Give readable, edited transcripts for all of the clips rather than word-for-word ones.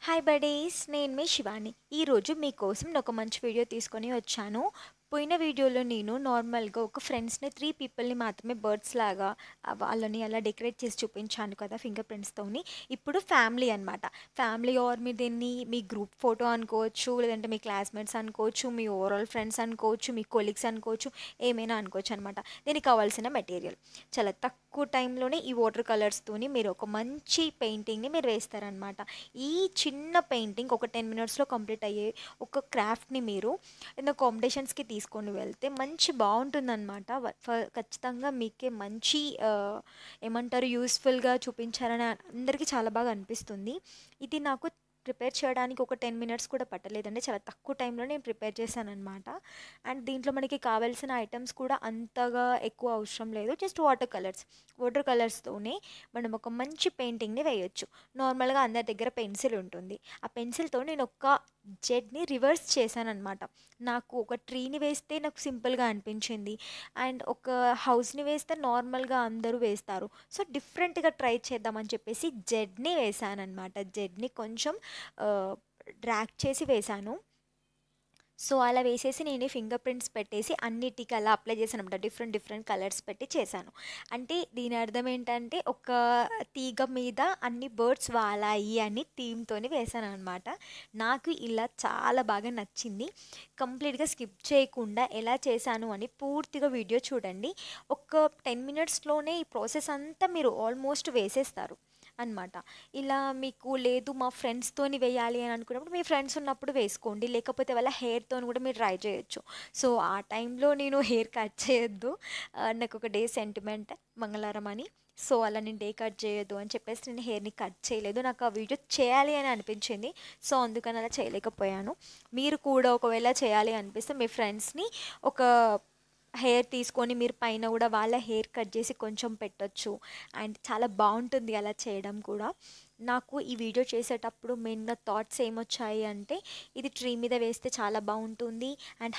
Hi buddies, నేను మీ శివాని. ఈరోజు మీకోసం ఒక మంచి వీడియో తీసుకొని వచ్చాను. పోయిన వీడియోలో నేను నార్మల్గా ఒక ఫ్రెండ్స్ని 3 పీపుల్ని మాత్రమే బర్డ్స్ లాగా వాళ్ళని అలా డెకరేట్ చేసి చూపించాను కదా ఫింగర్ ప్రింట్స్తోని. ఇప్పుడు ఫ్యామిలీ అనమాట. ఫ్యామిలీ ఆర్ మీ దీన్ని మీ గ్రూప్ ఫోటో అనుకోవచ్చు, లేదంటే మీ క్లాస్మేట్స్ అనుకోవచ్చు, మీ ఓవరాల్ ఫ్రెండ్స్ అనుకోవచ్చు, మీ కొలీగ్స్ అనుకోవచ్చు, ఏమైనా అనుకోవచ్చు అనమాట. దీనికి కావాల్సిన మెటీరియల్ చాలా తక్కువ టైంలోనే ఈ వాటర్ కలర్స్తోని మీరు ఒక మంచి పెయింటింగ్ని మీరు వేస్తారనమాట. ఈ చిన్న పెయింటింగ్ ఒక 10 మినిట్స్లో కంప్లీట్ అయ్యే ఒక క్రాఫ్ట్ని మీరు ఏదైనా కాంపిటీషన్స్కి తీసుకొని వెళ్తే మంచి బాగుంటుందన్నమాట. ఖచ్చితంగా మీకే మంచి ఏమంటారు యూస్ఫుల్గా చూపించారని అందరికీ చాలా బాగా అనిపిస్తుంది. ఇది నాకు ప్రిపేర్ చేయడానికి ఒక 10 మినిట్స్ కూడా పట్టలేదండి. చాలా తక్కువ టైంలో నేను ప్రిపేర్ చేశానన్నమాట. అండ్ దీంట్లో మనకి కావాల్సిన ఐటమ్స్ కూడా అంతగా ఎక్కువ అవసరం లేదు. జస్ట్ వాటర్ కలర్స్తోనే మనం ఒక మంచి పెయింటింగ్ని వేయొచ్చు. నార్మల్గా అందరి దగ్గర పెన్సిల్ ఉంటుంది. ఆ పెన్సిల్తో నేను ఒక జెడ్ని రివర్స్ చేశానన్నమాట. నాకు ఒక ట్రీని వేస్తే నాకు సింపుల్గా అనిపించింది. అండ్ ఒక హౌస్ని వేస్తే నార్మల్గా అందరూ వేస్తారు. సో డిఫరెంట్గా ట్రై చేద్దామని చెప్పేసి జెడ్ని వేశానన్నమాట. జెడ్ని కొంచెం డ్రాగ్ చేసి వేశాను. సో అలా వేసేసి నేను ఫింగర్ ప్రింట్స్ పెట్టేసి అన్నిటికీ అలా అప్లై చేశాను అనమాట. డిఫరెంట్ కలర్స్ పెట్టి చేశాను. అంటే దీని అర్థం ఏంటంటే ఒక తీగ మీద అన్ని బర్డ్స్ వాలాయి అని థీమ్తోని వేశాను అనమాట. నాకు ఇలా చాలా బాగా నచ్చింది. కంప్లీట్గా స్కిప్ చేయకుండా ఎలా చేశాను అని పూర్తిగా వీడియో చూడండి. ఒక 10 మినిట్స్లోనే ఈ ప్రాసెస్ అంతా మీరు ఆల్మోస్ట్ వేసేస్తారు అనమాట. ఇలా మీకు లేదు మా ఫ్రెండ్స్తోని వేయాలి అని అనుకున్నప్పుడు మీ ఫ్రెండ్స్ ఉన్నప్పుడు వేసుకోండి. లేకపోతే వాళ్ళ హెయిర్తో కూడా మీరు ట్రై చేయొచ్చు. సో ఆ టైంలో నేను హెయిర్ కట్ చేయొద్దు, నాకు ఒక డే సెంటిమెంట్ మంగళవారం అని. సో అలా నేను డే కట్ చేయొద్దు అని చెప్పేసి నేను హెయిర్ని కట్ చేయలేదు. నాకు ఆ వీడియో చేయాలి అని అనిపించింది. సో అందుకని అలా చేయలేకపోయాను. మీరు కూడా ఒకవేళ చేయాలి అనిపిస్తే మీ ఫ్రెండ్స్ని ఒక హెయిర్ తీసుకొని మీరు పైన కూడా వాళ్ళ హెయిర్ కట్ చేసి కొంచెం పెట్టొచ్చు. అండ్ చాలా బాగుంటుంది అలా చేయడం కూడా. నాకు ఈ వీడియో చేసేటప్పుడు మెయిన్గా థాట్స్ ఏమొచ్చాయి అంటే ఇది ట్రీ మీద వేస్తే చాలా బాగుంటుంది అండ్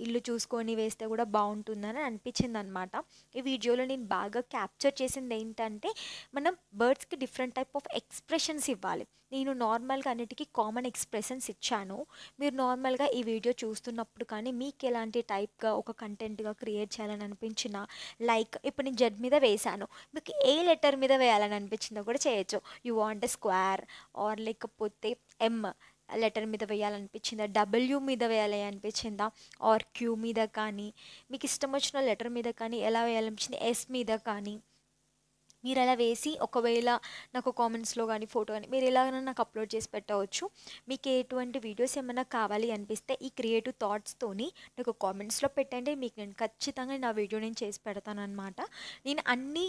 ఇల్లు చూసుకొని వేస్తే కూడా బాగుంటుందని అనిపించింది అనమాట. ఈ వీడియోలో నేను బాగా క్యాప్చర్ చేసింది ఏంటంటే మనం బర్డ్స్కి డిఫరెంట్ టైప్ ఆఫ్ ఎక్స్ప్రెషన్స్ ఇవ్వాలి. నేను నార్మల్గా అన్నిటికీ కామన్ ఎక్స్ప్రెషన్స్ ఇచ్చాను. మీరు నార్మల్గా ఈ వీడియో చూస్తున్నప్పుడు కానీ మీకు ఎలాంటి టైప్గా ఒక కంటెంట్గా క్రియేట్ చేయాలని అనిపించిన, లైక్ ఇప్పుడు నేను జెడ్ మీద వేశాను, మీకు ఏ లెటర్ మీద వేయాలని అనిపించిందో కూడా చేయొచ్చు. యు వాంట్ స్క్వేర్ ఆర్ లేకపోతే ఎం లెటర్ మీద వేయాలనిపించిందా, డబ్ల్యూ మీద వేయాలి అనిపించిందా, ఆర్ క్యూ మీద కానీ మీకు ఇష్టం వచ్చిన లెటర్ మీద కానీ ఎలా వేయాలనిపించింది, ఎస్ మీద కానీ మీరు అలా వేసి ఒకవేళ నాకు కామెంట్స్లో కానీ ఫోటో కానీ మీరు ఎలాగైనా నాకు అప్లోడ్ చేసి పెట్టవచ్చు. మీకు ఎటువంటి వీడియోస్ ఏమైనా కావాలి అనిపిస్తే ఈ క్రియేటివ్ థాట్స్తోని నాకు కామెంట్స్లో పెట్టండి. మీకు నేను ఖచ్చితంగా నా వీడియో నేను చేసి పెడతానమాట. నేను అన్నీ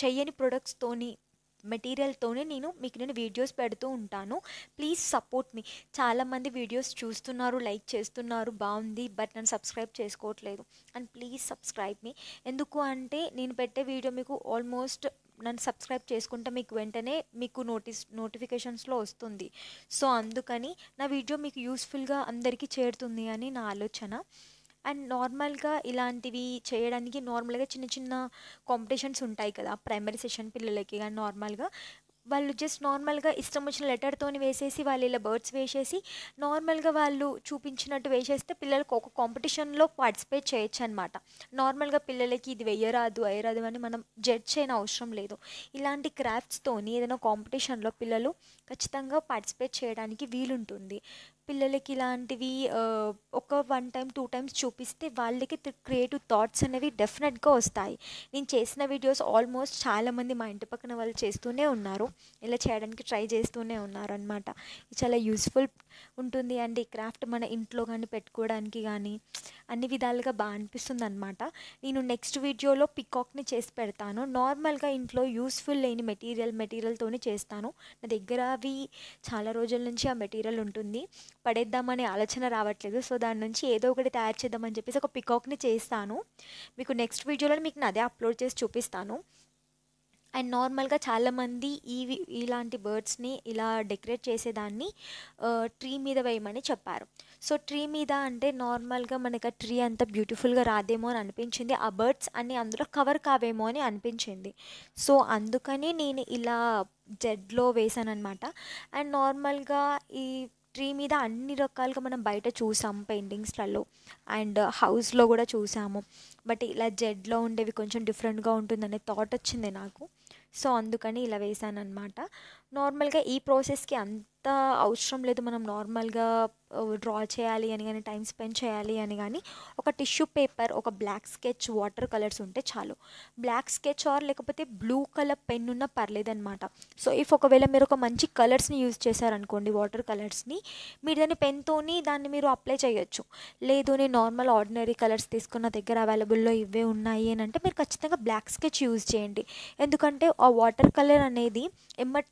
చెయ్యని ప్రొడక్ట్స్తోని మెటీరియల్తోనే నేను వీడియోస్ పెడుతూ ఉంటాను. ప్లీజ్ సపోర్ట్ మీ. చాలామంది వీడియోస్ చూస్తున్నారు, లైక్ చేస్తున్నారు, బాగుంది, బట్ నన్ను సబ్స్క్రైబ్ చేసుకోవట్లేదు. అండ్ ప్లీజ్ సబ్స్క్రైబ్ మీ. ఎందుకు అంటే నేను పెట్టే వీడియో మీకు ఆల్మోస్ట్ నన్ను సబ్స్క్రైబ్ చేసుకుంటే మీకు వెంటనే మీకు నోటిఫికేషన్స్లో వస్తుంది. సో అందుకని నా వీడియో మీకు యూస్ఫుల్గా అందరికీ చేరుతుంది అని నా ఆలోచన. అండ్ నార్మల్గా ఇలాంటివి చేయడానికి నార్మల్గా చిన్న చిన్న కాంపిటీషన్స్ ఉంటాయి కదా ప్రైమరీ సెషన్ పిల్లలకి. కానీ నార్మల్గా వాళ్ళు జస్ట్ నార్మల్గా ఇష్టం వచ్చిన లెటర్తోని వేసేసి వాళ్ళు ఇలా బర్డ్స్ వేసేసి నార్మల్గా వాళ్ళు చూపించినట్టు వేసేస్తే పిల్లలకు ఒక కాంపిటీషన్లో పార్టిసిపేట్ చేయొచ్చు అనమాట. నార్మల్గా పిల్లలకి ఇది వేయరాదు అయ్యరాదు అని మనం జడ్జ్ చేయని అవసరం లేదు. ఇలాంటి క్రాఫ్ట్స్తోని ఏదైనా కాంపిటీషన్లో పిల్లలు ఖచ్చితంగా పార్టిసిపేట్ చేయడానికి వీలుంటుంది. పిల్లలకి ఇలాంటివి ఒక 1 టైం 2 టైమ్స్ చూపిస్తే వాళ్ళకి క్రియేటివ్ థాట్స్ అనేవి డెఫినెట్గా వస్తాయి. నేను చేసిన వీడియోస్ ఆల్మోస్ట్ చాలామంది మా ఇంటి పక్కన వాళ్ళు చేస్తూనే ఉన్నారు. ఇలా చేయడానికి ట్రై చేస్తూనే ఉన్నారు అనమాట. ఇది చాలా యూస్ఫుల్ ఉంటుంది అండ్ ఈ క్రాఫ్ట్ మన ఇంట్లో కానీ పెట్టుకోవడానికి కానీ అన్ని విధాలుగా బాగా అనిపిస్తుంది అనమాట. నేను నెక్స్ట్ వీడియోలో పికాక్ని చేసి పెడతాను. నార్మల్గా ఇంట్లో యూస్ఫుల్ లేని మెటీరియల్తోనే చేస్తాను. నా దగ్గర అవి చాలా రోజుల నుంచి ఆ మెటీరియల్ ఉంటుంది, పడేద్దామనే ఆలోచన రావట్లేదు. సో దాని నుంచి ఏదో ఒకటి తయారు చేద్దామని చెప్పేసి ఒక పికాక్ని చేస్తాను. మీకు నెక్స్ట్ వీడియోలో మీకు నేను అదే అప్లోడ్ చేసి చూపిస్తాను. అండ్ నార్మల్గా చాలామంది ఇలాంటి బర్డ్స్ని ఇలా డెకరేట్ చేసేదాన్ని ట్రీ మీద వేయమని చెప్పారు. సో ట్రీ మీద అంటే నార్మల్గా మనకి ఆ ట్రీ అంత బ్యూటిఫుల్గా రాదేమో అని అనిపించింది. ఆ బర్డ్స్ అన్నీ అందులో కవర్ కావేమో అని అనిపించింది. సో అందుకని నేను ఇలా జెడ్లో వేసాననమాట. అండ్ నార్మల్గా ఈ ట్రీ మీద అన్ని రకాలుగా మనం బయట చూసాం పెయింటింగ్స్లలో అండ్ హౌస్లో కూడా చూసాము. బట్ ఇలా జెడ్లో ఉండేవి కొంచెం డిఫరెంట్గా ఉంటుందనే థాట్ వచ్చింది నాకు. సో అందుకని ఇలా వేసానమాట. నార్మల్గా ఈ ప్రాసెస్కి అంత అవసరం లేదు, మనం నార్మల్గా డ్రా చేయాలి అని కానీ టైం స్పెండ్ చేయాలి అని కానీ ఒక టిష్యూ పేపర్, ఒక బ్లాక్ స్కెచ్, వాటర్ కలర్స్ ఉంటే చాలు. బ్లాక్ స్కెచ్ ఆర్ లేకపోతే బ్లూ కలర్ పెన్ ఉన్నా పర్లేదన్నమాట. సో ఇఫ్ ఒకవేళ మీరు ఒక మంచి కలర్స్ని యూజ్ చేశారనుకోండి, వాటర్ కలర్స్ని, మీరు దాన్ని పెన్తోని దాన్ని మీరు అప్లై చేయొచ్చు. లేదు నేను నార్మల్ ఆర్డినరీ కలర్స్ తీసుకున్న దగ్గర అవైలబుల్లో ఇవే ఉన్నాయి అని అంటే మీరు ఖచ్చితంగా బ్లాక్ స్కెచ్ యూజ్ చేయండి. ఎందుకంటే ఆ వాటర్ కలర్ అనేది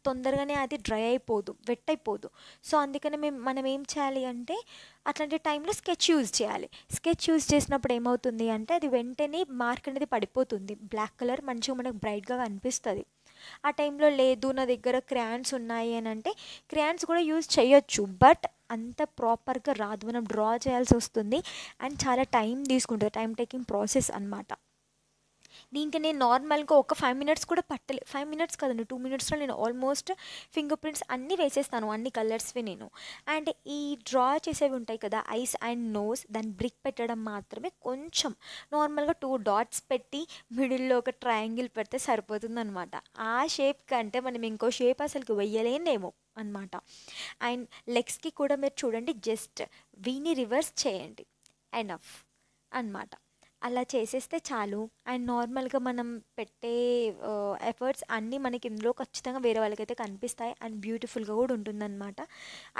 తొందరగానే అది డ్రై అయిపోదు, వెట్ అయిపోదు. సో అందుకని మనం ఏం చేయాలి అంటే అట్లాంటి టైంలో స్కెచ్ యూజ్ చేయాలి. స్కెచ్ యూజ్ చేసినప్పుడు ఏమవుతుంది అంటే అది వెంటనే మార్క్ అనేది పడిపోతుంది, బ్లాక్ కలర్ మంచిగా మనకు బ్రైట్గా కనిపిస్తుంది. ఆ టైంలో లేదు నా దగ్గర క్రేయాన్స్ ఉన్నాయి అని అంటే క్రేయాన్స్ కూడా యూజ్ చేయొచ్చు, బట్ అంత ప్రాపర్గా రాదు, మనం డ్రా చేయాల్సి వస్తుంది అండ్ చాలా టైం తీసుకుంటుంది, టైం టేకింగ్ ప్రాసెస్ అనమాట. దీనికి నేను నార్మల్గా ఒక 5 మినిట్స్ కూడా 5 మినిట్స్ కదండి, 2 మినిట్స్లో నేను ఆల్మోస్ట్ ఫింగర్ ప్రింట్స్ అన్నీ వేసేస్తాను, అన్ని కలర్స్వి నేను. అండ్ ఈ డ్రా చేసేవి ఉంటాయి కదా, ఐస్ అండ్ నోస్, దాన్ని బ్రిక్ పెట్టడం మాత్రమే కొంచెం నార్మల్గా 2 డాట్స్ పెట్టి మిడిల్లో ఒక ట్రయాంగిల్ పెడితే సరిపోతుంది అనమాట. ఆ షేప్ కంటే మనం ఇంకో షేప్ అసలుకి వెయ్యలేనేమో అనమాట. అండ్ లెగ్స్కి కూడా మీరు చూడండి, జస్ట్ వీని రివర్స్ చేయండి ఎనఫ్ అనమాట. అలా చేసేస్తే చాలు. అండ్ నార్మల్గా మనం పెట్టే ఎఫర్ట్స్ అన్నీ మనకి ఇందులో ఖచ్చితంగా వేరే వాళ్ళకైతే కనిపిస్తాయి అండ్ బ్యూటిఫుల్గా కూడా ఉంటుందన్నమాట.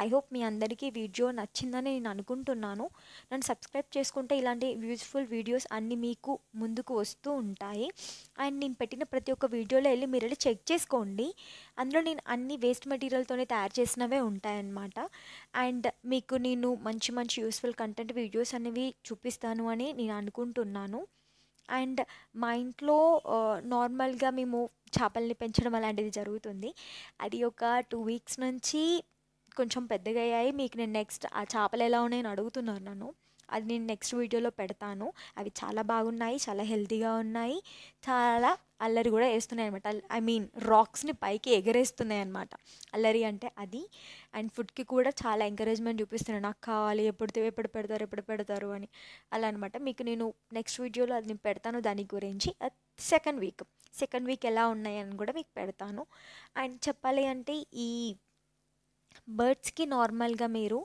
ఐ హోప్ మీ అందరికీ వీడియో నచ్చిందని నేను అనుకుంటున్నాను. నన్ను సబ్స్క్రైబ్ చేసుకుంటే ఇలాంటి యూజ్ఫుల్ వీడియోస్ అన్నీ మీకు ముందుకు వస్తూ ఉంటాయి. అండ్ నేను పెట్టిన ప్రతి ఒక్క వీడియోలో మీరు వెళ్ళి చెక్ చేసుకోండి, అందులో నేను అన్ని వేస్ట్ మెటీరియల్తోనే తయారు చేసినవే ఉంటాయన్నమాట. అండ్ మీకు నేను మంచి మంచి యూస్ఫుల్ కంటెంట్ వీడియోస్ అనేవి చూపిస్తాను అని నేను అనుకుంటున్నాను. అండ్ మా ఇంట్లో నార్మల్గా మేము చేపల్ని పెంచడం అలాంటిది జరుగుతుంది. అది ఒక 2 వీక్స్ నుంచి కొంచెం పెద్దగా అయ్యాయి. మీకు నేను నెక్స్ట్ ఆ చేపలు ఎలా ఉన్నాయని అడుగుతున్నారు నన్ను, అది నేను నెక్స్ట్ వీడియోలో పెడతాను. అవి చాలా బాగున్నాయి, చాలా హెల్తీగా ఉన్నాయి, చాలా అల్లరి కూడా వేస్తున్నాయి అనమాట. ఐ మీన్ రాక్స్ని పైకి ఎగరేస్తున్నాయి అనమాట, అల్లరి అంటే అది. అండ్ ఫుడ్కి కూడా చాలా ఎంకరేజ్మెంట్ చూపిస్తున్నాను, నాకు కావాలి, ఎప్పుడు పెడతారు అని, అలా అనమాట. మీకు నేను నెక్స్ట్ వీడియోలో అది నేను పెడతాను దాని గురించి. సెకండ్ వీక్ ఎలా ఉన్నాయని కూడా మీకు పెడతాను. అండ్ చెప్పాలి అంటే ఈ బర్డ్స్కి నార్మల్గా మీరు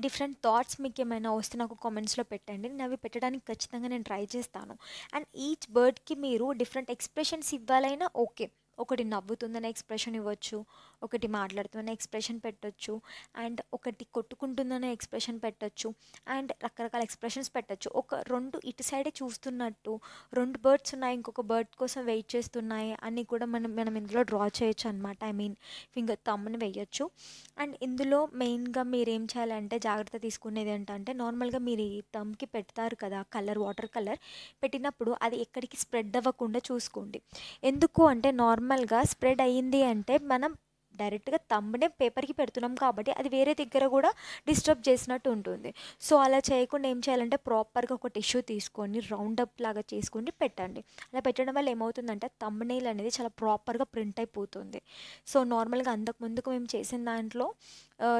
డిఫరెంట్ థాట్స్ మీకు ఏమైనా వస్తే నాకు కామెంట్స్లో పెట్టండి, నేను అవి పెట్టడానికి ఖచ్చితంగా నేను ట్రై చేస్తాను. అండ్ ఈచ్ బర్డ్కి మీరు డిఫరెంట్ ఎక్స్ప్రెషన్స్ ఇవ్వాలైనా ఓకే, ఒకటి నవ్వుతుందనే ఎక్స్ప్రెషన్ ఇవ్వచ్చు, ఒకటి మాట్లాడుతుందనే ఎక్స్ప్రెషన్ పెట్టొచ్చు, అండ్ ఒకటి కొట్టుకుంటుందనే ఎక్స్ప్రెషన్ పెట్టొచ్చు, అండ్ రకరకాల ఎక్స్ప్రెషన్స్ పెట్టొచ్చు. ఒక 2 ఇటు సైడే చూస్తున్నట్టు, 2 బర్డ్స్ ఉన్నాయి ఇంకొక బర్డ్ కోసం వెయిట్ చేస్తున్నాయి అని కూడా మనం ఇందులో డ్రా చేయొచ్చు అనమాట. ఐ మీన్ ఫింగర్ థంబ్ని వేయచ్చు. అండ్ ఇందులో మెయిన్గా మీరు ఏం చేయాలంటే జాగ్రత్త తీసుకునేది ఏంటంటే, నార్మల్గా మీరు ఈ థంబ్కి పెడతారు కదా కలర్, వాటర్ కలర్ పెట్టినప్పుడు అది ఎక్కడికి స్ప్రెడ్ అవ్వకుండా చూసుకోండి. ఎందుకు అంటే నార్మల్గా స్ప్రెడ్ అయ్యింది అంటే మనం డైరెక్ట్గా థంబ్నే పేపర్కి పెడుతున్నాం కాబట్టి అది వేరే దగ్గర కూడా డిస్టర్బ్ చేసినట్టు ఉంటుంది. సో అలా చేయకుండా ఏం చేయాలంటే ప్రాపర్గా ఒక టిష్యూ తీసుకొని రౌండ్ అప్ లాగా చేసుకొని పెట్టండి. అలా పెట్టడం వల్ల ఏమవుతుందంటే థంబ్నెయిల్ అనేది చాలా ప్రాపర్గా ప్రింట్ అయిపోతుంది. సో నార్మల్గా అంతకుముందుకు మేము చేసిన దాంట్లో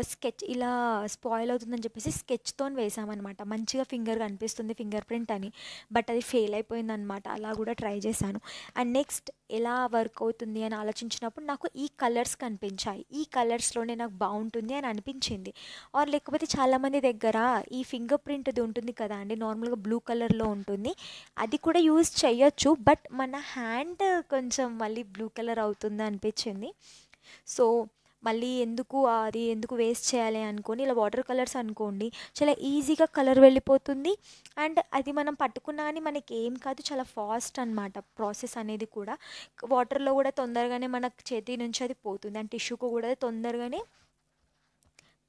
స్కెచ్ ఇలా స్పాయిల్ అవుతుందని చెప్పేసి స్కెచ్తో వేసామన్నమాట, మంచిగా ఫింగర్ కనిపిస్తుంది ఫింగర్ ప్రింట్ అని, బట్ అది ఫెయిల్ అయిపోయిందనమాట. అలా కూడా ట్రై చేశాను. అండ్ నెక్స్ట్ ఎలా వర్క్ అవుతుంది అని ఆలోచించినప్పుడు నాకు ఈ కలర్స్ కనిపించాయి, ఈ కలర్స్లోనే నాకు బాగుంటుంది అని అనిపించింది. ఆర్ లేకపోతే చాలామంది దగ్గర ఈ ఫింగర్ ప్రింట్ది ఉంటుంది కదా అండి, నార్మల్గా బ్లూ కలర్లో ఉంటుంది, అది కూడా యూజ్ చేయొచ్చు, బట్ మన హ్యాండ్ కొంచెం మళ్ళీ బ్లూ కలర్ అవుతుంది అనిపించింది. సో మళ్ళీ ఎందుకు వేస్ట్ చేయాలి అనుకొని ఇలా వాటర్ కలర్స్ అనుకోండి, చాలా ఈజీగా కలర్ వెళ్ళిపోతుంది. అండ్ అది మనం పట్టుకున్నా కానీ మనకి ఏం కాదు, చాలా ఫాస్ట్ అనమాట ప్రాసెస్ అనేది కూడా. వాటర్లో కూడా తొందరగానే మన చేతి నుంచి అది పోతుంది, అండ్ టిష్యూకు కూడా తొందరగానే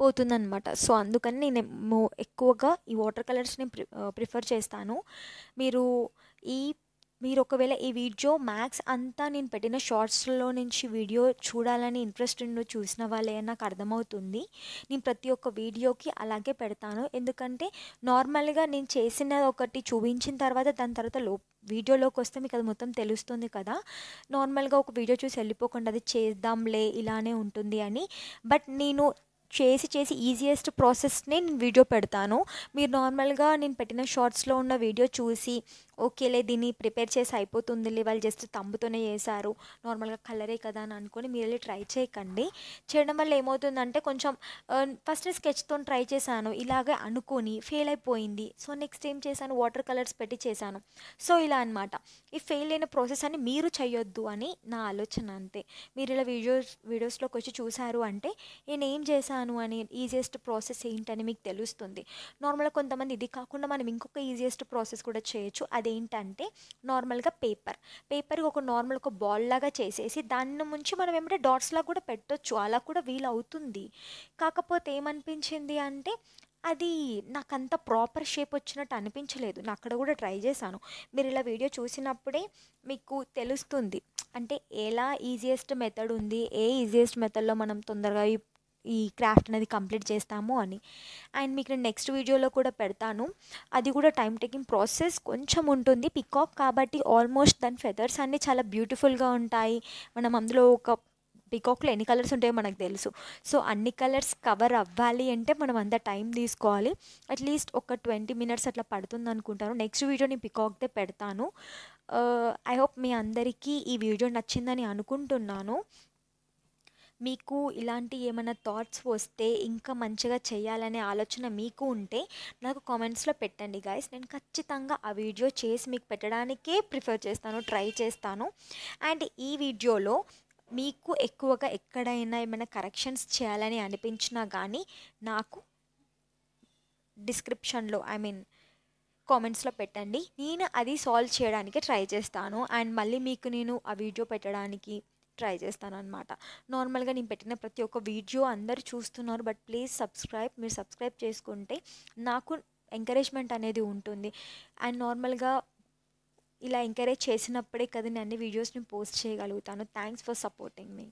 పోతుందన్నమాట. సో అందుకని నేను ఎక్కువగా ఈ వాటర్ కలర్స్ని ప్రిఫర్ చేస్తాను. మీరు ఈ మీరు ఒకవేళ ఈ వీడియో మ్యాక్స్ అంతా నేను పెట్టిన షార్ట్స్లో నుంచి వీడియో చూడాలని ఇంట్రెస్ట్ ఉండి చూసిన వాళ్ళే నాకు అర్థమవుతుంది. నేను ప్రతి ఒక్క వీడియోకి అలాగే పెడతాను. ఎందుకంటే నార్మల్గా నేను చేసిన ఒకటి చూపించిన తర్వాత దాని తర్వాత వీడియోలోకి వస్తే మీకు అది మొత్తం తెలుస్తుంది కదా. నార్మల్గా ఒక వీడియో చూసి వెళ్ళిపోకుండా అది చేద్దాంలే ఇలానే ఉంటుంది అని. బట్ నేను చేసి ఈజియెస్ట్ ప్రాసెస్నే నేను వీడియో పెడతాను. మీరు నార్మల్గా నేను పెట్టిన షార్ట్స్లో ఉన్న వీడియో చూసి ఓకేలే దీన్ని ప్రిపేర్ చేసి అయిపోతుందిలే, వాళ్ళు జస్ట్ తంబుతోనే చేశారు, నార్మల్గా కలరే కదా అని అనుకొని మీరు వెళ్ళి ట్రై చేయకండి. చేయడం వల్ల ఏమవుతుందంటే కొంచెం ఫస్ట్ స్కెచ్తో ట్రై చేశాను, ఇలాగే అనుకొని ఫెయిల్ అయిపోయింది. సో నెక్స్ట్ ఏం చేశాను, వాటర్ కలర్స్ పెట్టి చేశాను. సో ఇలా అనమాట. ఈ ఫెయిల్ అయిన ప్రాసెస్ అని మీరు చేయొద్దు అని నా ఆలోచన అంతే. మీరు ఇలా వీడియోస్లోకి వచ్చి చూశారు అంటే నేను ఏం చేశాను అని ఈజియెస్ట్ ప్రాసెస్ ఏంటని మీకు తెలుస్తుంది. నార్మల్గా కొంతమంది ఇది కాకుండా మనం ఇంకొక ఈజియెస్ట్ ప్రాసెస్ కూడా చేయొచ్చు. అదేంటంటే నార్మల్గా పేపర్ ఒక నార్మల్ ఒక బాల్ లాగా చేసేసి దాన్ని ముంచి మనం ఏమంటే డాట్స్ లాగా కూడా పెట్టొచ్చు, అలా కూడా వీలు అవుతుంది. కాకపోతే ఏమనిపించింది అంటే అది నాకంత ప్రాపర్ షేప్ వచ్చినట్టు అనిపించలేదు. నేను అక్కడ కూడా ట్రై చేశాను. మీరు ఇలా వీడియో చూసినప్పుడే మీకు తెలుస్తుంది అంటే ఎలా ఈజియెస్ట్ మెథడ్ ఉంది, ఏ ఈజియెస్ట్ మెథడ్లో మనం తొందరగా ఈ క్రాఫ్ట్ అనేది కంప్లీట్ చేస్తాము అని. అండ్ మీకు నేను నెక్స్ట్ వీడియోలో కూడా పెడతాను. అది కూడా టైం టేకింగ్ ప్రాసెస్ కొంచెం ఉంటుంది. పికాక్ కాబట్టి ఆల్మోస్ట్ దాని ఫెదర్స్ అన్నీ చాలా బ్యూటిఫుల్గా ఉంటాయి. మనం అందులో ఒక పికాక్లో ఎన్ని కలర్స్ ఉంటాయో మనకు తెలుసు. సో అన్ని కలర్స్ కవర్ అవ్వాలి అంటే మనం అంత టైం తీసుకోవాలి. అట్లీస్ట్ ఒక 20 మినిట్స్ అట్లా పడుతుంది అనుకుంటాను. నెక్స్ట్ వీడియో నేను పికాక్దే పెడతాను. ఐ హోప్ మీ అందరికీ ఈ వీడియో నచ్చిందని అనుకుంటున్నాను. మీకు ఇలాంటి ఏమైనా థాట్స్ వస్తే ఇంకా మంచిగా చేయాలనే ఆలోచన మీకు ఉంటే నాకు కామెంట్స్లో పెట్టండి గైస్. నేను ఖచ్చితంగా ఆ వీడియో చేసి మీకు పెట్టడానికే ప్రిఫర్ చేస్తాను, ట్రై చేస్తాను. అండ్ ఈ వీడియోలో మీకు ఎక్కువగా ఎక్కడైనా ఏమైనా కరెక్షన్స్ చేయాలని అనిపించినా కానీ నాకు డిస్క్రిప్షన్లో కామెంట్స్లో పెట్టండి. నేను అది సాల్వ్ చేయడానికి ట్రై చేస్తాను. అండ్ మళ్ళీ మీకు నేను ఆ వీడియో పెట్టడానికి ట్రై చేస్తాను అనమాట. నార్మల్గా నేను పెట్టిన ప్రతి ఒక్క వీడియో అందరు చూస్తున్నారు, బట్ ప్లీజ్ సబ్స్క్రైబ్. మీరు సబ్స్క్రైబ్ చేసుకుంటే నాకు ఎంకరేజ్మెంట్ అనేది ఉంటుంది. అండ్ నార్మల్గా ఇలా ఎంకరేజ్ చేసినప్పుడే కదా నేను అన్ని వీడియోస్ని పోస్ట్ చేయగలుగుతాను. Thanks for supporting me.